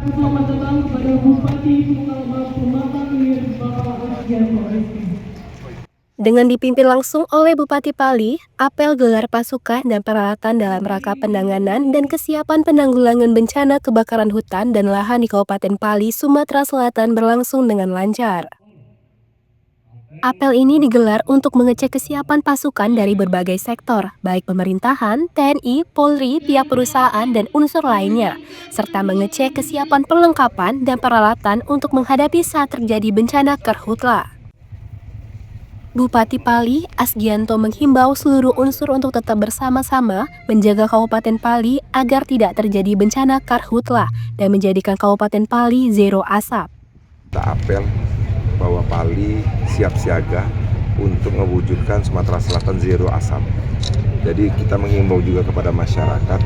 Selamat datang kepada Bupati Pematang Hilir Bapak Asdianto Rizky. Dengan dipimpin langsung oleh Bupati Pali, apel gelar pasukan dan peralatan dalam rangka penanganan dan kesiapan penanggulangan bencana kebakaran hutan dan lahan di Kabupaten Pali, Sumatera Selatan berlangsung dengan lancar. Apel ini digelar untuk mengecek kesiapan pasukan dari berbagai sektor, baik pemerintahan, TNI, Polri, pihak perusahaan, dan unsur lainnya, serta mengecek kesiapan perlengkapan dan peralatan untuk menghadapi saat terjadi bencana karhutla. Bupati Pali, Asdianto menghimbau seluruh unsur untuk tetap bersama-sama menjaga Kabupaten Pali agar tidak terjadi bencana karhutla dan menjadikan Kabupaten Pali zero asap. Kita apel bahwa Pali siap siaga untuk mewujudkan Sumatera Selatan zero asap. Jadi kita menghimbau juga kepada masyarakat,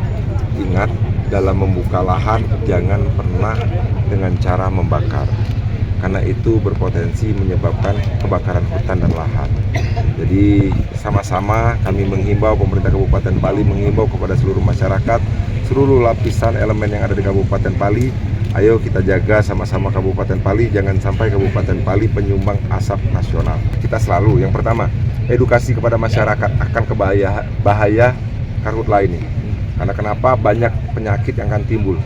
ingat dalam membuka lahan jangan pernah dengan cara membakar. Karena itu berpotensi menyebabkan kebakaran hutan dan lahan. Jadi sama-sama kami menghimbau, pemerintah Kabupaten Pali menghimbau kepada seluruh masyarakat, seluruh lapisan elemen yang ada di Kabupaten Pali, ayo kita jaga sama-sama Kabupaten Pali, jangan sampai Kabupaten Pali penyumbang asap nasional. Kita selalu, yang pertama, edukasi kepada masyarakat akan bahaya karhutla ini. Karena kenapa? Banyak penyakit yang akan timbul.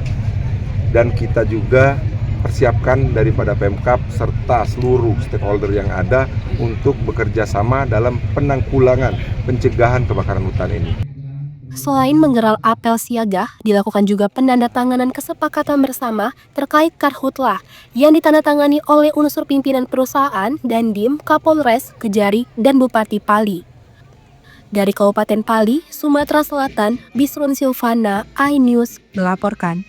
Dan kita juga persiapkan daripada Pemkab serta seluruh stakeholder yang ada untuk bekerja sama dalam penanggulangan pencegahan kebakaran hutan ini. Selain menggelar apel siaga, dilakukan juga penandatanganan kesepakatan bersama terkait karhutla yang ditandatangani oleh unsur pimpinan perusahaan, Dandim, Kapolres, Kejari, dan Bupati Pali. Dari Kabupaten Pali, Sumatera Selatan, Bisrun Silvana, iNews melaporkan.